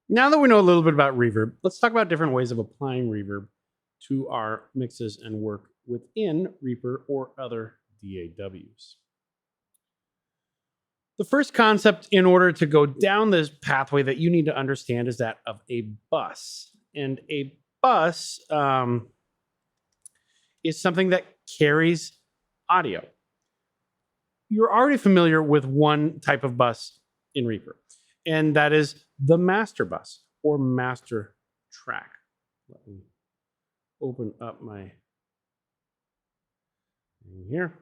Now that we know a little bit about reverb, let's talk about different ways of applying reverb to our mixes and work within Reaper or other DAWs. The first concept in order to go down this pathway that you need to understand is that of a bus. And a bus is something that carries audio. You're already familiar with one type of bus in Reaper, and that is the master bus or master track. Let me open up my thing here.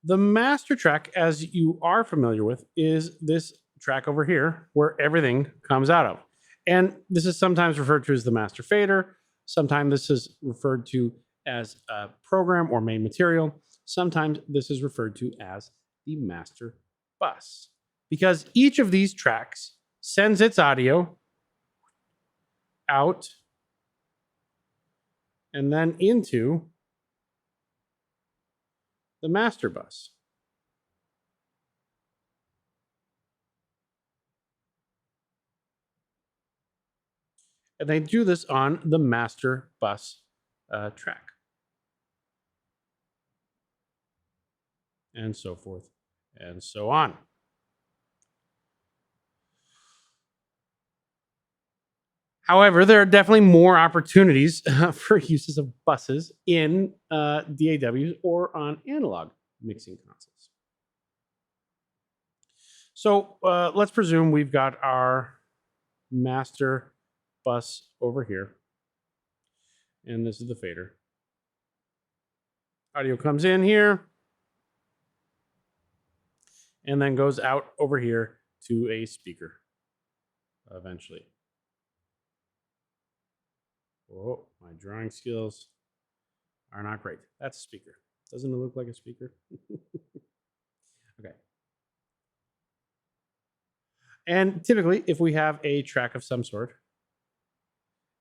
The master track, as you are familiar with, is this track over here where everything comes out of. And this is sometimes referred to as the master fader. Sometimes this is referred to as a program or main material. Sometimes this is referred to as the master bus, because each of these tracks sends its audio out and then into the master bus. And they do this on the master bus track. And so forth and so on. However, there are definitely more opportunities for uses of buses in DAWs or on analog mixing consoles. So let's presume we've got our master bus over here, and this is the fader. Audio comes in here and then goes out over here to a speaker eventually. Oh, my drawing skills are not great. That's a speaker. Doesn't it look like a speaker? Okay. And typically, if we have a track of some sort,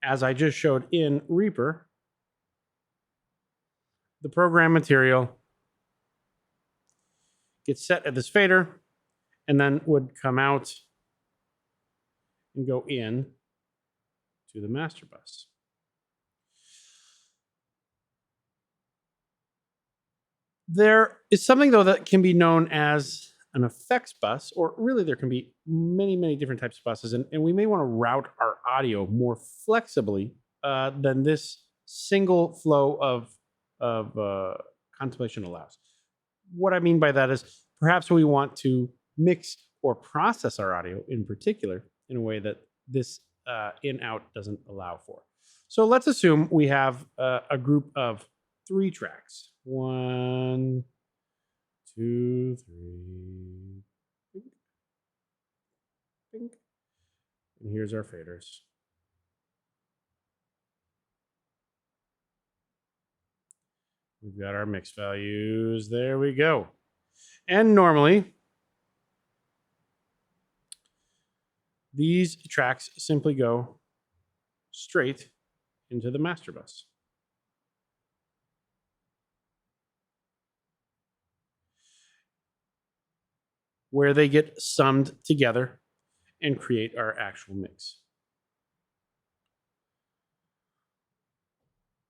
as I just showed in Reaper, the program material gets set at this fader and then would come out and go in to the master bus. There is something, though, that can be known as an effects bus, or really there can be many, many different types of buses, and we may want to route our audio more flexibly than this single flow of contemplation allows. What I mean by that is perhaps we want to mix or process our audio in particular in a way that this in-out doesn't allow for. So let's assume we have a group of 3 tracks. 1, 2, 3. Bink, bink. And here's our faders. We've got our mix values. There we go. And normally, these tracks simply go straight into the master bus. Where they get summed together and create our actual mix.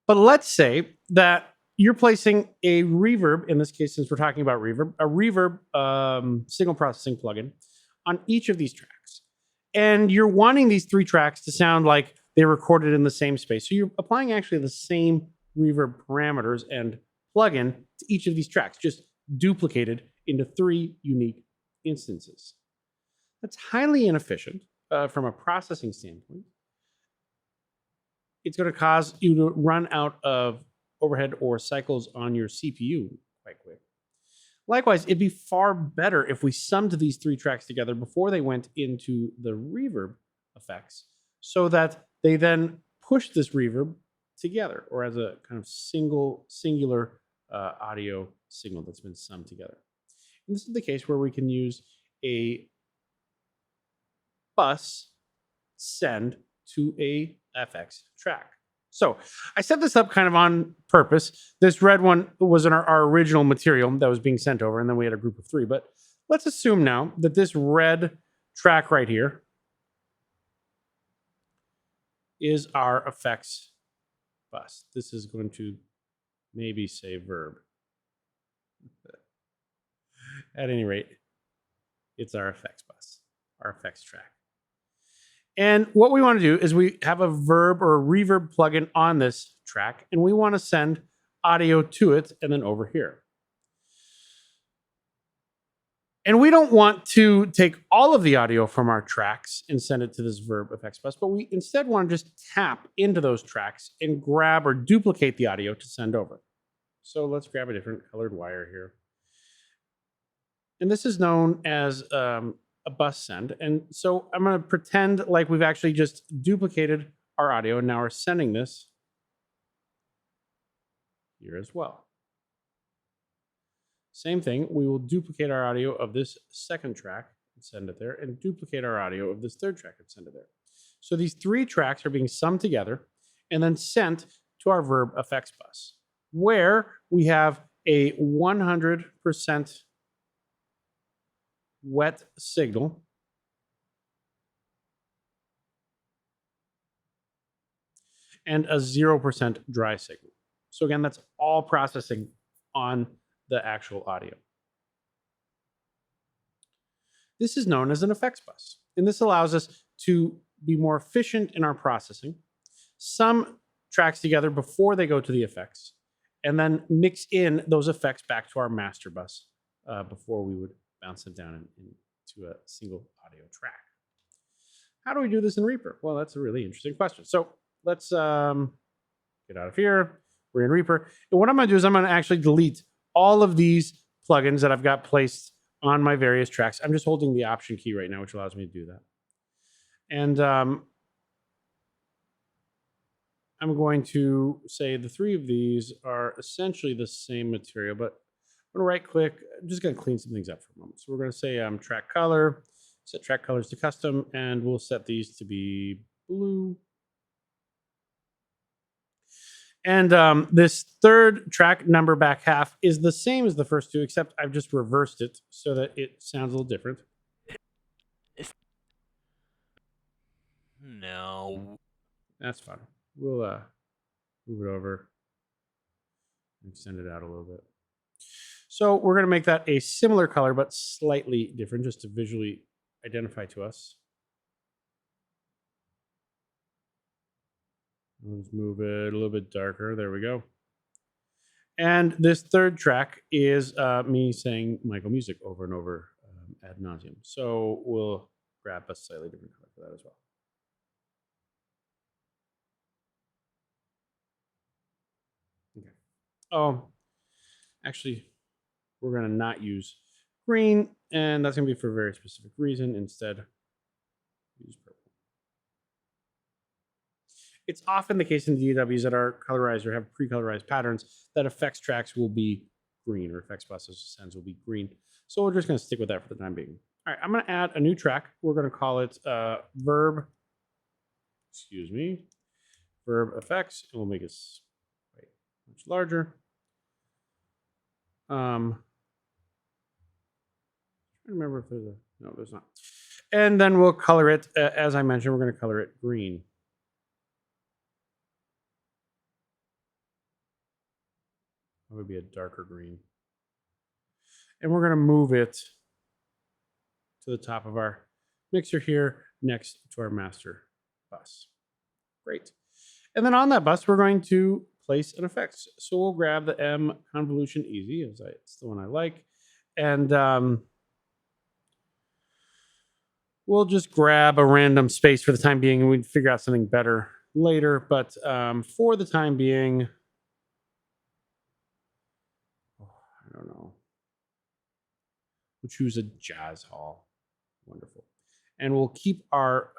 But let's say that you're placing a reverb, in this case, since we're talking about reverb, a reverb signal processing plugin on each of these tracks. And you're wanting these 3 tracks to sound like they recorded in the same space. So you're applying actually the same reverb parameters and plugin to each of these tracks, just duplicated into 3 unique instances. That's highly inefficient from a processing standpoint. It's going to cause you to run out of overhead or cycles on your CPU quite quick. Likewise, it'd be far better if we summed these 3 tracks together before they went into the reverb effects, so that they then push this reverb together, or as a kind of singular audio signal that's been summed together. And this is the case where we can use a bus send to a FX track. So I set this up kind of on purpose. This red one was in our original material that was being sent over, and then we had a group of 3. But let's assume now that this red track right here is our effects bus. This is going to maybe say verb. At any rate, it's our effects bus, our effects track. And what we want to do is we have a verb or a reverb plugin on this track, and we want to send audio to it and then over here. And we don't want to take all of the audio from our tracks and send it to this verb effects bus, but we instead want to just tap into those tracks and grab or duplicate the audio to send over. So let's grab a different colored wire here. And this is known as a bus send. And so I'm going to pretend like we've actually just duplicated our audio, and now we're sending this here as well. Same thing, we will duplicate our audio of this second track and send it there, and duplicate our audio of this third track and send it there. So these three tracks are being summed together and then sent to our verb effects bus, where we have a 100% wet signal and a 0% dry signal. So again, that's all processing on the actual audio. This is known as an effects bus, and this allows us to be more efficient in our processing, sum tracks together before they go to the effects, and then mix in those effects back to our master bus before we would bounce them down into a single audio track. How do we do this in Reaper? Well, that's a really interesting question. So let's get out of here. We're in Reaper. And what I'm going to do is I'm going to actually delete all of these plugins that I've got placed on my various tracks. I'm just holding the Option key right now, which allows me to do that. And I'm going to say the three of these are essentially the same material, but I'm going to right click. I'm just going to clean some things up for a moment. So we're going to say track color, set track colors to custom, and we'll set these to be blue. And this third track number back half is the same as the first two, except I've just reversed it so that it sounds a little different. No. That's fine. We'll move it over and extend it out a little bit. So we're going to make that a similar color, but slightly different, just to visually identify to us. Let's move it a little bit darker. There we go. And this third track is me saying Michael Music over and over ad nauseum. So we'll grab a slightly different color for that as well. Okay. Oh, actually, we're going to not use green, and that's going to be for a very specific reason. Instead, use purple. It's often the case in DAWs that are colorized or have pre-colorized patterns that effects tracks will be green, or effects buses sends will be green. So we're just going to stick with that for the time being. All right, I'm going to add a new track. We're going to call it verb effects, and we'll make it much larger. I remember if there's no, there's not. And then we'll color it, as I mentioned, we're going to color it green. That would be a darker green. And we're going to move it to the top of our mixer here next to our master bus. Great. And then on that bus, we're going to place an effects. So we'll grab the M Convolution Easy, it's the one I like. And we'll just grab a random space for the time being, and we'd figure out something better later. But for the time being, I don't know. We'll choose a jazz hall. Wonderful. And we'll keep our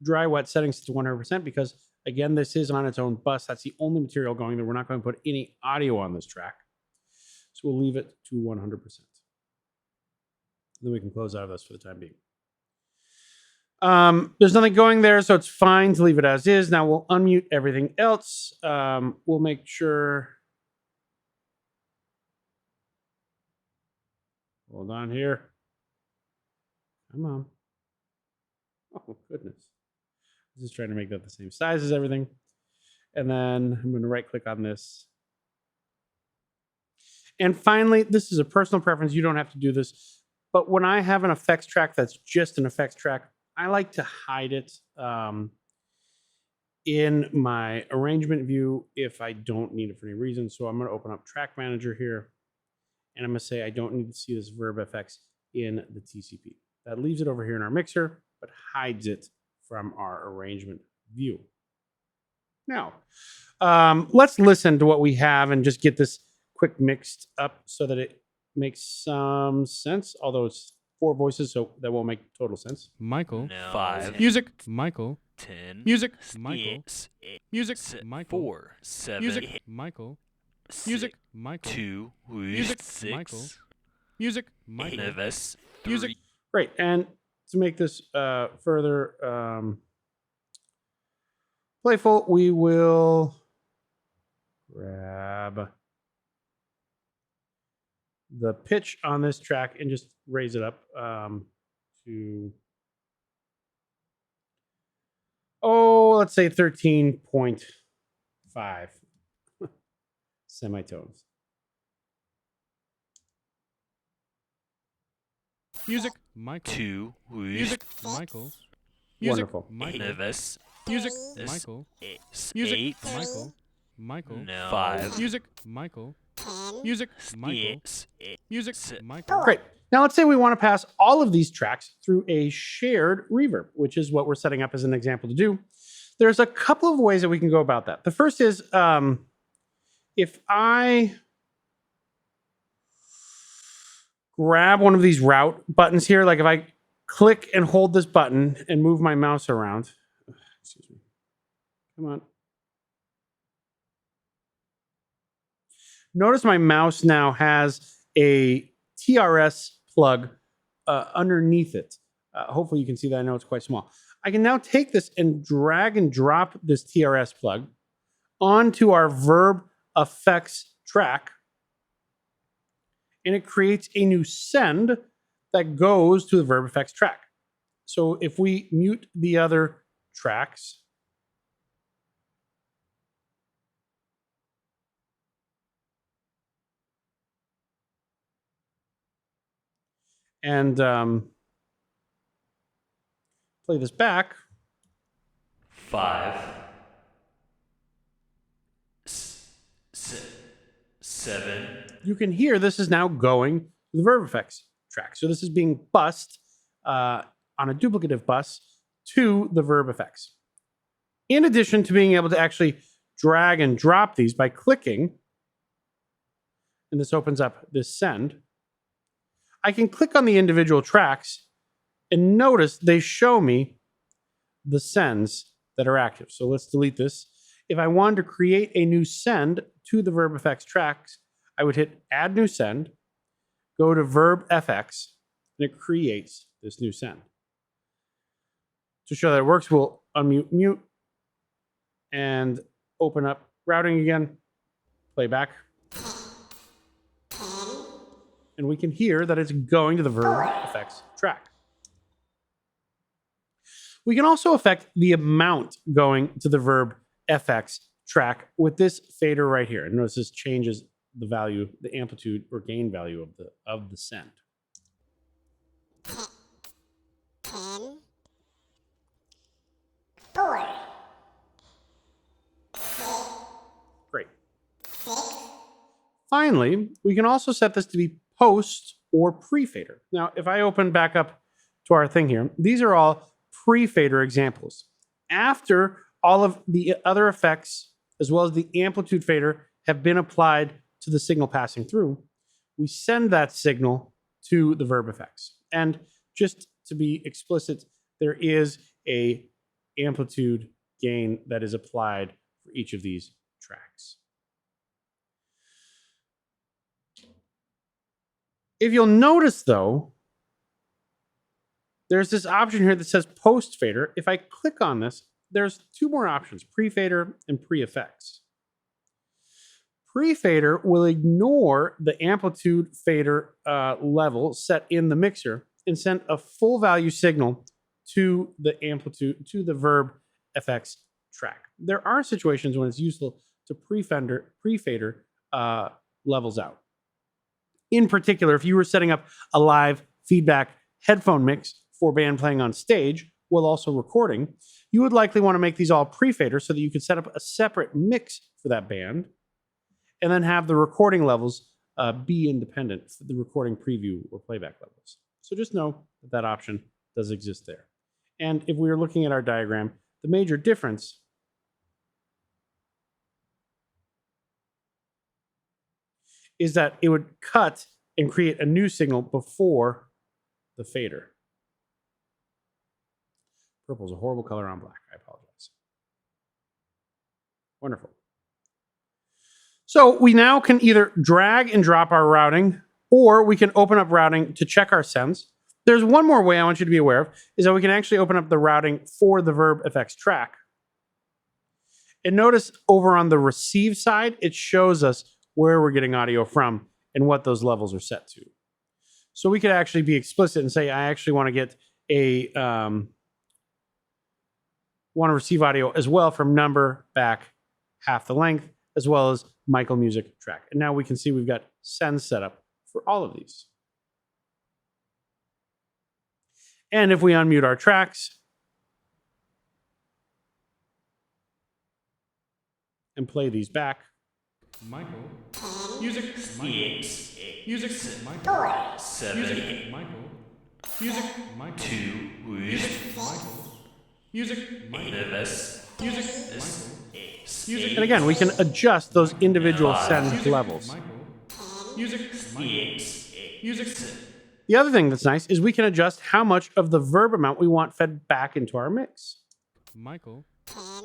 dry wet settings to 100% because, again, this is on its own bus. That's the only material going there. We're not going to put any audio on this track. So we'll leave it to 100%. Then we can close out of this for the time being. There's nothing going there, so it's fine to leave it as is. Now we'll unmute everything else. We'll make sure. Hold on here. Come on. Oh, goodness. I'm just trying to make that the same size as everything. And then I'm going to right click on this. And finally, this is a personal preference. You don't have to do this. But when I have an effects track that's just an effects track, I like to hide it in my arrangement view if I don't need it for any reason. So I'm going to open up Track Manager here, and I'm going to say I don't need to see this Verb FX in the TCP. That leaves it over here in our mixer, but hides it from our arrangement view. Now, let's listen to what we have and just get this quick mixed up so that it makes some sense, although it's 4 voices, so that won't make total sense. Michael. No. 5. Music. Michael. 10. Music. Michael. 8. Music. Michael. 4. 7. Music. Michael. Music. Michael. 2. Music. 6. Michael. Music. Michael. Nevis. Music. 3. Great. And to make this further playful, we will grab the pitch on this track and just raise it up to, let's say 13.5 semitones. Music. Michael. 2. Music. Michael. Music. Wonderful. Michael. Nevis. Music. This- Michael. 8. Music. Michael. Michael. No. 5. Music. Michael. Music. Michael. Music. Michael. Great. Now let's say we want to pass all of these tracks through a shared reverb, which is what we're setting up as an example to do. There's a couple of ways that we can go about that. The first is if I grab one of these route buttons here, like if I click and hold this button and move my mouse around. Excuse me. Come on. Notice my mouse now has a TRS plug underneath it. Hopefully you can see that. I know it's quite small. I can now take this and drag and drop this TRS plug onto our Verb Effects track, and it creates a new send that goes to the Verb Effects track. So if we mute the other tracks, and play this back. 5. 7. You can hear this is now going to the Verb Effects track. So this is being bussed on a duplicative bus to the Verb Effects. In addition to being able to actually drag and drop these by clicking, and this opens up this send, I can click on the individual tracks and notice they show me the sends that are active. So let's delete this. If I wanted to create a new send to the Verb Effects tracks, I would hit Add New Send, go to Verb FX, and it creates this new send. To show that it works, we'll unmute, mute, and open up routing again, play back. And we can hear that it's going to the Verb Effects track. We can also affect the amount going to the Verb FX track with this fader right here. And notice this changes the value, the amplitude or gain value of the send. 10, 4, Great. Finally, we can also set this to be post or pre-fader. Now, if I open back up to our thing here, these are all pre-fader examples. After all of the other effects, as well as the amplitude fader, have been applied to the signal passing through, we send that signal to the Verb Effects. And just to be explicit, there is a amplitude gain that is applied for each of these tracks. If you'll notice, though, there's this option here that says post fader. If I click on this, there's 2 more options, pre-fader and pre-effects. Pre-fader will ignore the amplitude fader level set in the mixer and send a full value signal to the amplitude, to the verb FX track. There are situations when it's useful to pre-fader levels out. In particular, if you were setting up a live feedback headphone mix for band playing on stage while also recording, you would likely want to make these all pre-fader so that you could set up a separate mix for that band and then have the recording levels be independent, the recording preview or playback levels. So just know that that option does exist there. And if we were looking at our diagram, the major difference is that it would cut and create a new signal before the fader. Purple is a horrible color on black. I apologize. Wonderful. So we now can either drag and drop our routing, or we can open up routing to check our sends. There's one more way I want you to be aware of, is that we can actually open up the routing for the Verb FX track. And notice over on the receive side, it shows us where we're getting audio from and what those levels are set to. So we could actually be explicit and say, I actually want to get a want to receive audio as well from number back half the length, as well as Michael Music track. And now we can see we've got send set up for all of these. And if we unmute our tracks and play these back, Michael. Music. Six. Music. Michael. Seven. Music. Michael. Music. Michael. Two. Michael. Music. Michael. Nervous. Music. Music. and again, we can adjust those individual send levels. Michael. Music. Six. Music. The other thing that's nice is we can adjust how much of the verb amount we want fed back into our mix. Michael.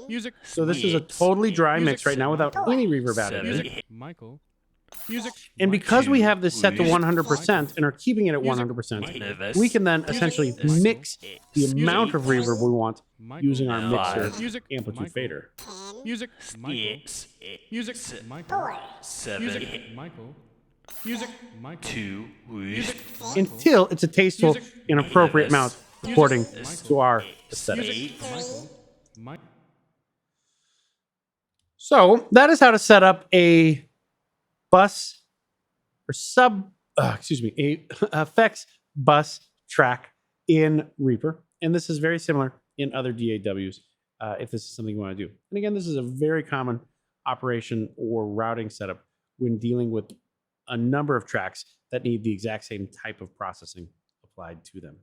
Music. So this is a totally dry mix right now without any reverb added. Seven. Michael. Music. And because we have this set to Music. 100% and are keeping it at 100%, Nervous. we can then essentially mix the amount of reverb we want Michael. using our mixer Music. amplitude Michael. fader. Music. Michael. Six. Music. Michael. Seven. Music. Michael. Music. Michael. Two. Music. Until it's a tasteful Music. and appropriate amount according Music. to our aesthetic. Eight. Michael. Mike. So that is how to set up a bus or a effects bus track in Reaper. And this is very similar in other DAWs if this is something you want to do. And again, this is a very common operation or routing setup when dealing with a number of tracks that need the exact same type of processing applied to them.